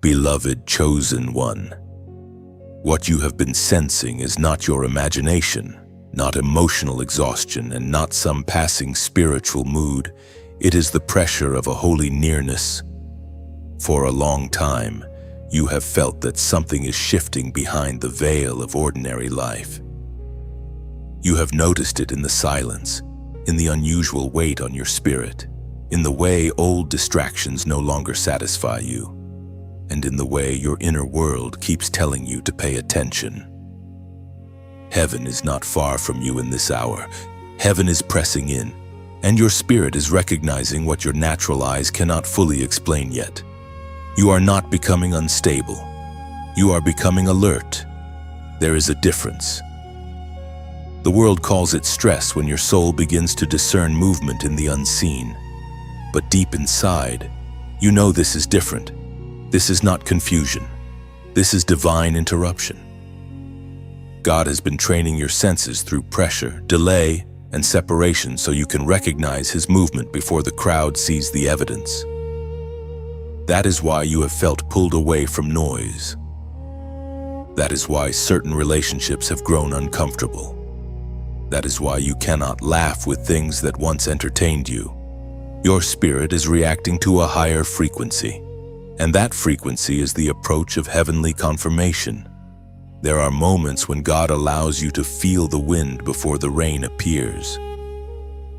Beloved chosen one, what you have been sensing is not your imagination, not emotional exhaustion, and not some passing spiritual mood. It is the pressure of a holy nearness. For a long time, you have felt that something is shifting behind the veil of ordinary life. You have noticed it in the silence, in the unusual weight on your spirit, in the way old distractions no longer satisfy you, and in the way your inner world keeps telling you to pay attention. Heaven is not far from you in this hour. Heaven is pressing in, and your spirit is recognizing what your natural eyes cannot fully explain yet. You are not becoming unstable. You are becoming alert. There is a difference. The world calls it stress when your soul begins to discern movement in the unseen. But deep inside, you know this is different. This is not confusion. This is divine interruption. God has been training your senses through pressure, delay, and separation so you can recognize His movement before the crowd sees the evidence. That is why you have felt pulled away from noise. That is why certain relationships have grown uncomfortable. That is why you cannot laugh with things that once entertained you. Your spirit is reacting to a higher frequency, and that frequency is the approach of heavenly confirmation. There are moments when God allows you to feel the wind before the rain appears.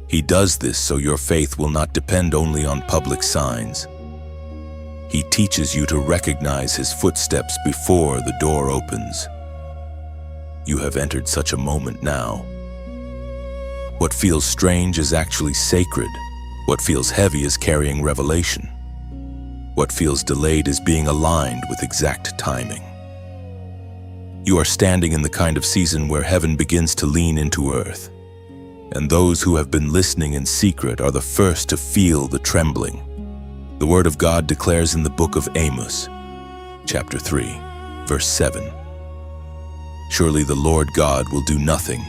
He does this so your faith will not depend only on public signs. He teaches you to recognize His footsteps before the door opens. You have entered such a moment now. What feels strange is actually sacred. What feels heavy is carrying revelation. What feels delayed is being aligned with exact timing. You are standing in the kind of season where heaven begins to lean into earth, and those who have been listening in secret are the first to feel the trembling. The Word of God declares in the book of Amos, chapter 3, verse 7, "Surely the Lord God will do nothing,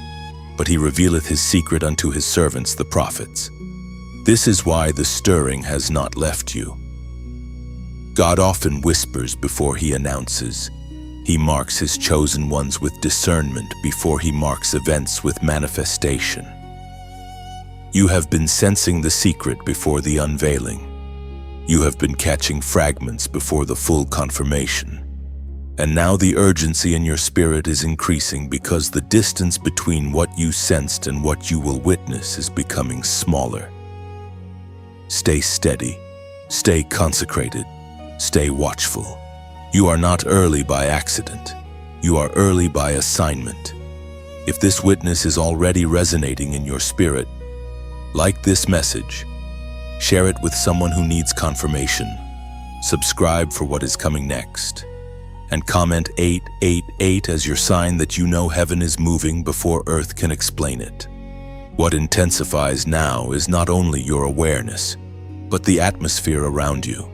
but He revealeth His secret unto His servants the prophets." This is why the stirring has not left you. God often whispers before He announces. He marks His chosen ones with discernment before He marks events with manifestation. You have been sensing the secret before the unveiling. You have been catching fragments before the full confirmation. And now the urgency in your spirit is increasing because the distance between what you sensed and what you will witness is becoming smaller. Stay steady, stay consecrated, stay watchful. You are not early by accident. You are early by assignment. If this witness is already resonating in your spirit, like this message, share it with someone who needs confirmation. Subscribe for what is coming next. And comment 888 as your sign that you know heaven is moving before earth can explain it. What intensifies now is not only your awareness, but the atmosphere around you.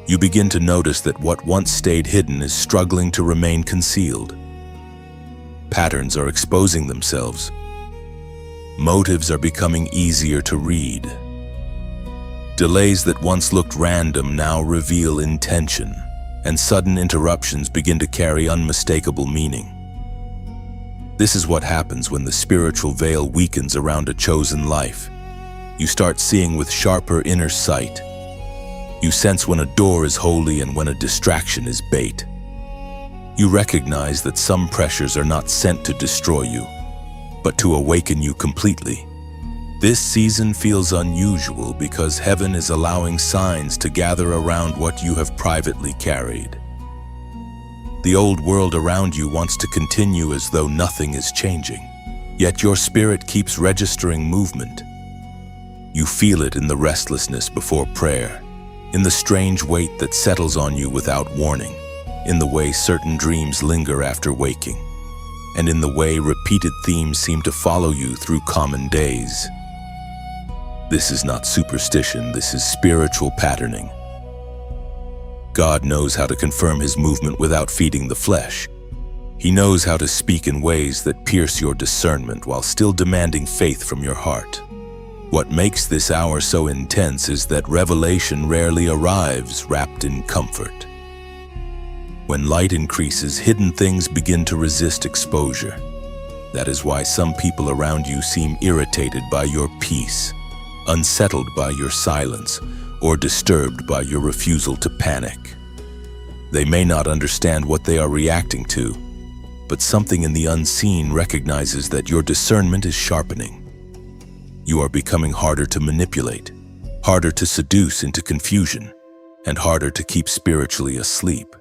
You begin to notice that what once stayed hidden is struggling to remain concealed. Patterns are exposing themselves. Motives are becoming easier to read. Delays that once looked random now reveal intention, and sudden interruptions begin to carry unmistakable meaning. This is what happens when the spiritual veil weakens around a chosen life. You start seeing with sharper inner sight. You sense when a door is holy and when a distraction is bait. You recognize that some pressures are not sent to destroy you, but to awaken you completely. This season feels unusual because heaven is allowing signs to gather around what you have privately carried. The old world around you wants to continue as though nothing is changing, yet your spirit keeps registering movement. You feel it in the restlessness before prayer, in the strange weight that settles on you without warning, in the way certain dreams linger after waking, and in the way repeated themes seem to follow you through common days. This is not superstition, this is spiritual patterning. God knows how to confirm His movement without feeding the flesh. He knows how to speak in ways that pierce your discernment while still demanding faith from your heart. What makes this hour so intense is that revelation rarely arrives wrapped in comfort. When light increases, hidden things begin to resist exposure. That is why some people around you seem irritated by your peace, unsettled by your silence, or disturbed by your refusal to panic. They may not understand what they are reacting to, but something in the unseen recognizes that your discernment is sharpening. You are becoming harder to manipulate, harder to seduce into confusion, and harder to keep spiritually asleep.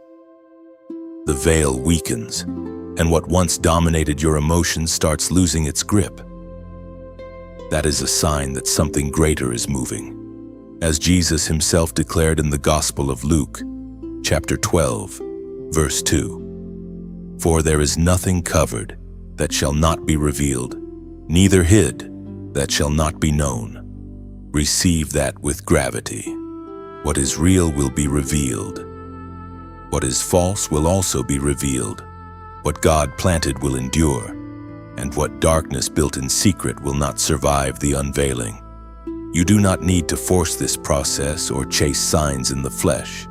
The veil weakens, and what once dominated your emotions starts losing its grip. That is a sign that something greater is moving. As Jesus himself declared in the Gospel of Luke, chapter 12, verse 2, "For there is nothing covered that shall not be revealed, neither hid that shall not be known. Receive that with gravity. What is real will be revealed. What is false will also be revealed. What God planted will endure, and what darkness built in secret will not survive the unveiling." You do not need to force this process or chase signs in the flesh.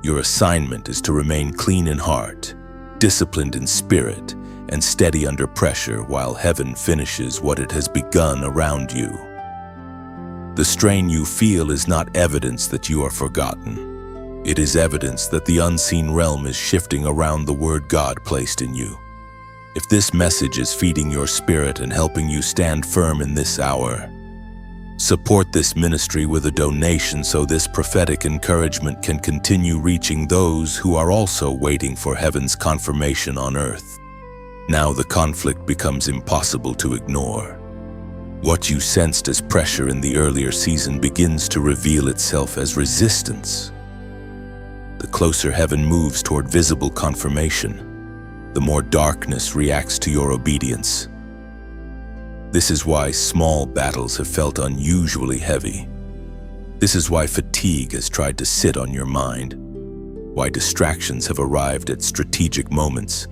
Your assignment is to remain clean in heart, disciplined in spirit, and steady under pressure while heaven finishes what it has begun around you. The strain you feel is not evidence that you are forgotten. It is evidence that the unseen realm is shifting around the word God placed in you. If this message is feeding your spirit and helping you stand firm in this hour, support this ministry with a donation so this prophetic encouragement can continue reaching those who are also waiting for heaven's confirmation on earth. Now the conflict becomes impossible to ignore. What you sensed as pressure in the earlier season begins to reveal itself as resistance. The closer heaven moves toward visible confirmation, the more darkness reacts to your obedience. This is why small battles have felt unusually heavy. This is why fatigue has tried to sit on your mind, why distractions have arrived at strategic moments,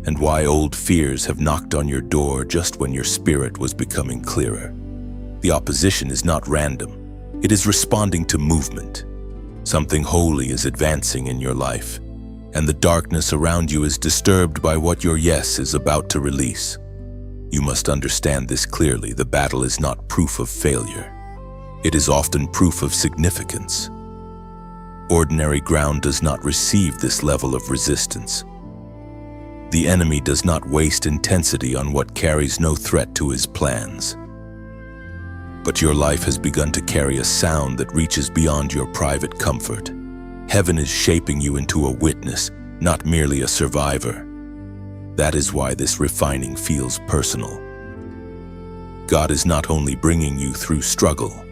and why old fears have knocked on your door just when your spirit was becoming clearer. The opposition is not random. It is responding to movement. Something holy is advancing in your life, and the darkness around you is disturbed by what your yes is about to release. You must understand this clearly. The battle is not proof of failure. It is often proof of significance. Ordinary ground does not receive this level of resistance. The enemy does not waste intensity on what carries no threat to his plans. But your life has begun to carry a sound that reaches beyond your private comfort. Heaven is shaping you into a witness, not merely a survivor. That is why this refining feels personal. God is not only bringing you through struggle,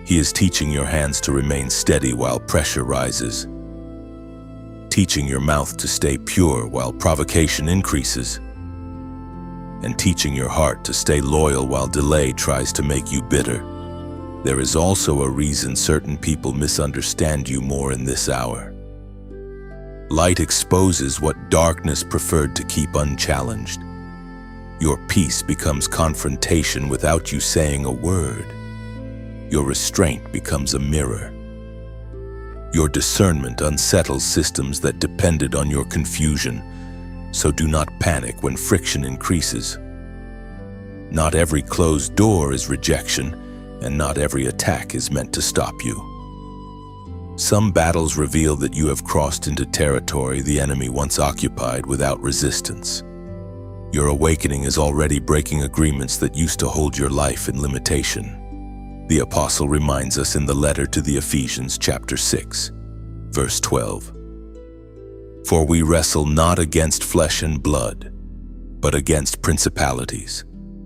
He is teaching your hands to remain steady while pressure rises, teaching your mouth to stay pure while provocation increases, and teaching your heart to stay loyal while delay tries to make you bitter. There is also a reason certain people misunderstand you more in this hour. Light exposes what darkness preferred to keep unchallenged. Your peace becomes confrontation without you saying a word. Your restraint becomes a mirror. Your discernment unsettles systems that depended on your confusion, so do not panic when friction increases. Not every closed door is rejection, and not every attack is meant to stop you. Some battles reveal that you have crossed into territory the enemy once occupied without resistance. Your awakening is already breaking agreements that used to hold your life in limitation. The apostle reminds us in the letter to the Ephesians chapter 6, verse 12. "For we wrestle not against flesh and blood, but against principalities,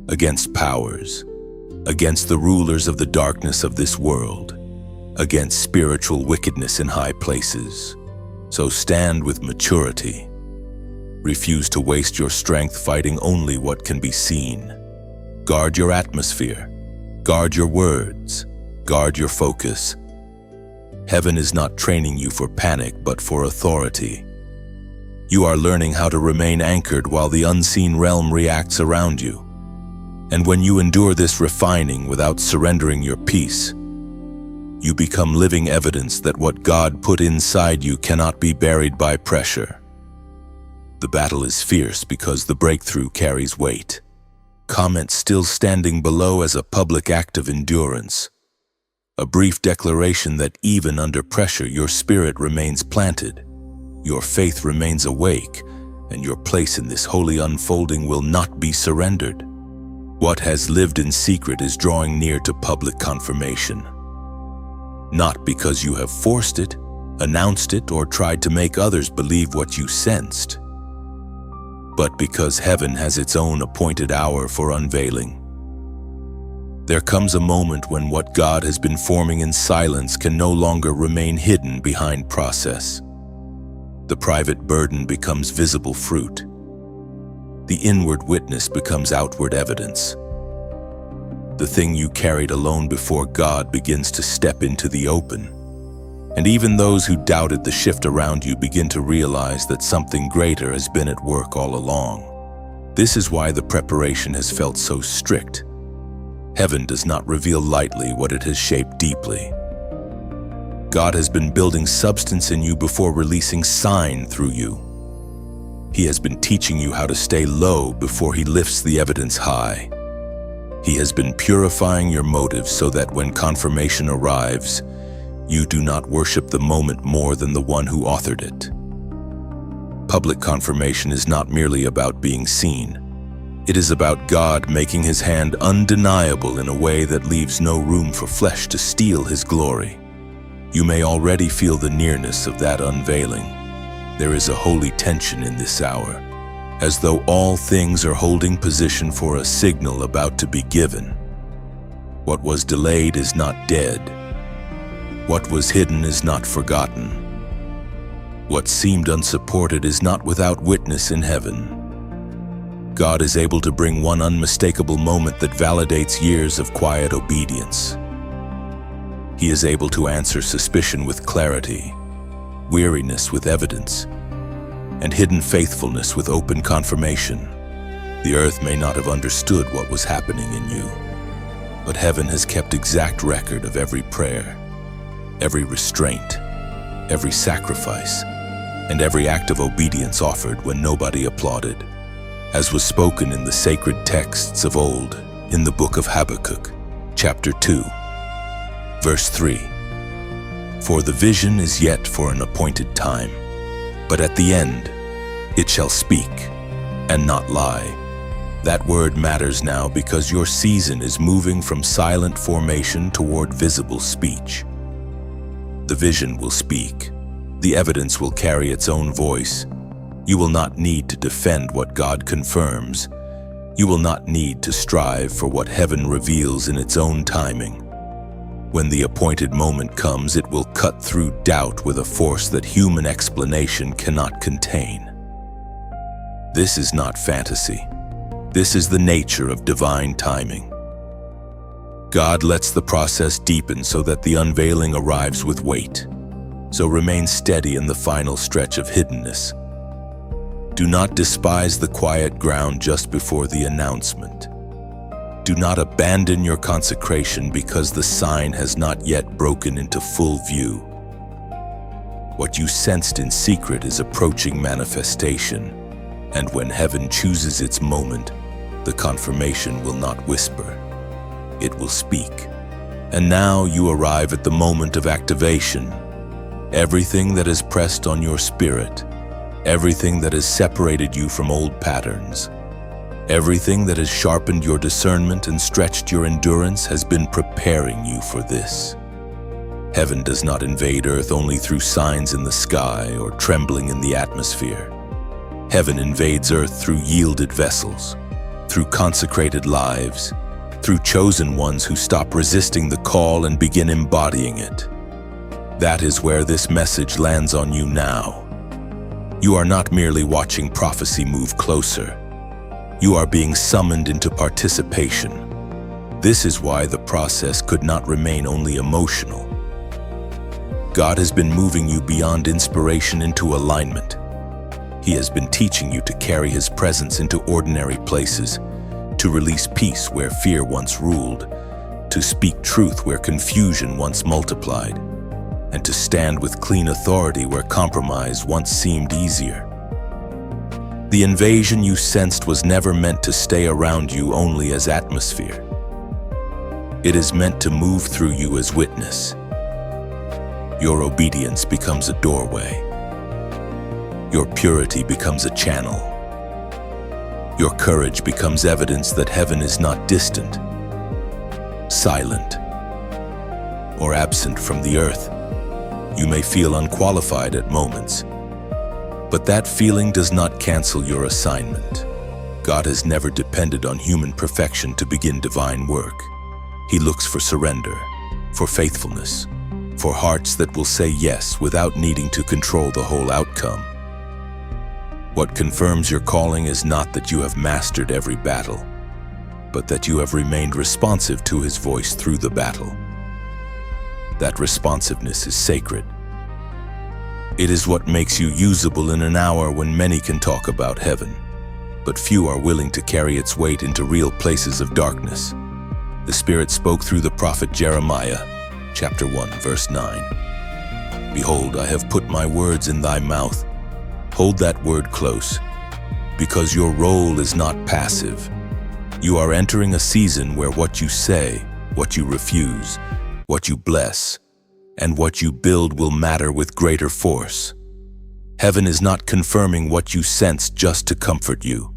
against powers, against the rulers of the darkness of this world, against spiritual wickedness in high places. So stand with maturity. Refuse to waste your strength fighting only what can be seen. Guard your atmosphere. Guard your words. Guard your focus. Heaven is not training you for panic, but for authority. You are learning how to remain anchored while the unseen realm reacts around you. And when you endure this refining without surrendering your peace, You become living evidence that what God put inside you cannot be buried by pressure. The battle is fierce because the breakthrough carries weight. Comments still standing below as a public act of endurance. A brief declaration that even under pressure your spirit remains planted, your faith remains awake, and your place in this holy unfolding will not be surrendered. What has lived in secret is drawing near to public confirmation. Not because you have forced it, announced it, or tried to make others believe what you sensed, but because heaven has its own appointed hour for unveiling. There comes a moment when what God has been forming in silence can no longer remain hidden behind process. The private burden becomes visible fruit. The inward witness becomes outward evidence. The thing you carried alone before God begins to step into the open. And even those who doubted the shift around you begin to realize that something greater has been at work all along. This is why the preparation has felt so strict. Heaven does not reveal lightly what it has shaped deeply. God has been building substance in you before releasing sign through you. He has been teaching you how to stay low before He lifts the evidence high. He has been purifying your motives so that when confirmation arrives, you do not worship the moment more than the one who authored it. Public confirmation is not merely about being seen. It is about God making His hand undeniable in a way that leaves no room for flesh to steal His glory. You may already feel the nearness of that unveiling. There is a holy tension in this hour, as though all things are holding position for a signal about to be given. What was delayed is not dead. What was hidden is not forgotten. What seemed unsupported is not without witness in heaven. God is able to bring one unmistakable moment that validates years of quiet obedience. He is able to answer suspicion with clarity, weariness with evidence, and hidden faithfulness with open confirmation. The earth may not have understood what was happening in you, but heaven has kept exact record of every prayer, every restraint, every sacrifice, and every act of obedience offered when nobody applauded, as was spoken in the sacred texts of old in the book of Habakkuk, chapter 2, verse 3. For the vision is yet for an appointed time, but at the end it shall speak and not lie. That word matters now because your season is moving from silent formation toward visible speech. The vision will speak. The evidence will carry its own voice. You will not need to defend what God confirms. You will not need to strive for what heaven reveals in its own timing. When the appointed moment comes, it will cut through doubt with a force that human explanation cannot contain. This is not fantasy. This is the nature of divine timing. God lets the process deepen so that the unveiling arrives with weight. So remain steady in the final stretch of hiddenness. Do not despise the quiet ground just before the announcement. Do not abandon your consecration because the sign has not yet broken into full view. What you sensed in secret is approaching manifestation, and when heaven chooses its moment, the confirmation will not whisper. It will speak. And now you arrive at the moment of activation. Everything that has pressed on your spirit, everything that has separated you from old patterns, everything that has sharpened your discernment and stretched your endurance has been preparing you for this. Heaven does not invade earth only through signs in the sky or trembling in the atmosphere. Heaven invades earth through yielded vessels, through consecrated lives, through chosen ones who stop resisting the call and begin embodying it. That is where this message lands on you now. You are not merely watching prophecy move closer. You are being summoned into participation. This is why the process could not remain only emotional. God has been moving you beyond inspiration into alignment. He has been teaching you to carry His presence into ordinary places, to release peace where fear once ruled, to to speak truth where confusion once multiplied, and to stand with clean authority where compromise once seemed easier. The invasion you sensed was never meant to stay around you only as atmosphere. It is meant to move through you as witness. Your obedience becomes a doorway. Your purity becomes a channel. Your courage becomes evidence that heaven is not distant, silent, or absent from the earth. You may feel unqualified at moments, but that feeling does not cancel your assignment. God has never depended on human perfection to begin divine work. He looks for surrender, for faithfulness, for hearts that will say yes without needing to control the whole outcome. What confirms your calling is not that you have mastered every battle, but that you have remained responsive to His voice through the battle. That responsiveness is sacred. It is what makes you usable in an hour when many can talk about heaven, but few are willing to carry its weight into real places of darkness. The Spirit spoke through the prophet Jeremiah, chapter 1, verse 9. Behold, I have put my words in thy mouth. Hold that word close, because your role is not passive. You are entering a season where what you say, what you refuse, what you bless, and what you build will matter with greater force. Heaven is not confirming what you sense just to comfort you.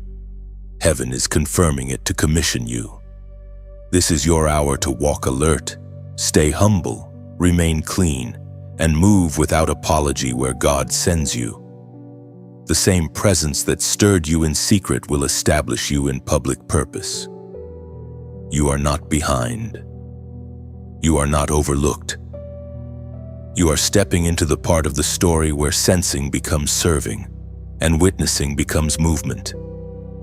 Heaven is confirming it to commission you. This is your hour to walk alert, stay humble, remain clean, and move without apology where God sends you. The same presence that stirred you in secret will establish you in public purpose. You are not behind. You are not overlooked. You are stepping into the part of the story where sensing becomes serving and witnessing becomes movement.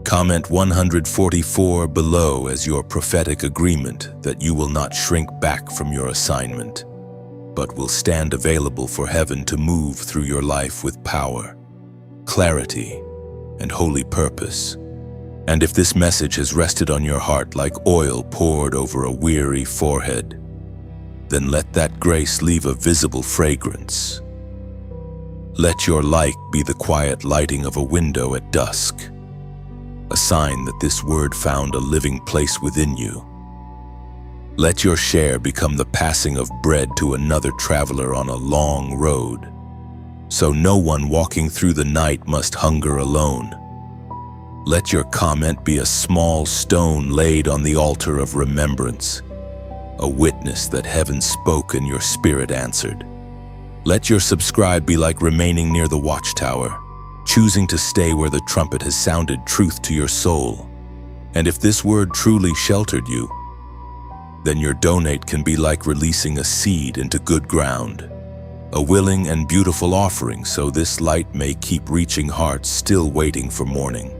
Comment 144 below as your prophetic agreement that you will not shrink back from your assignment, but will stand available for heaven to move through your life with power, clarity, and holy purpose. And if this message has rested on your heart like oil poured over a weary forehead, then let that grace leave a visible fragrance. Let your light be the quiet lighting of a window at dusk, a sign that this word found a living place within you. Let your share become the passing of bread to another traveler on a long road, so no one walking through the night must hunger alone. Let your comment be a small stone laid on the altar of remembrance, a witness that heaven spoke and your spirit answered. Let your subscribe be like remaining near the watchtower, choosing to stay where the trumpet has sounded truth to your soul. And if this word truly sheltered you, then your donate can be like releasing a seed into good ground, a willing and beautiful offering so this light may keep reaching hearts still waiting for morning.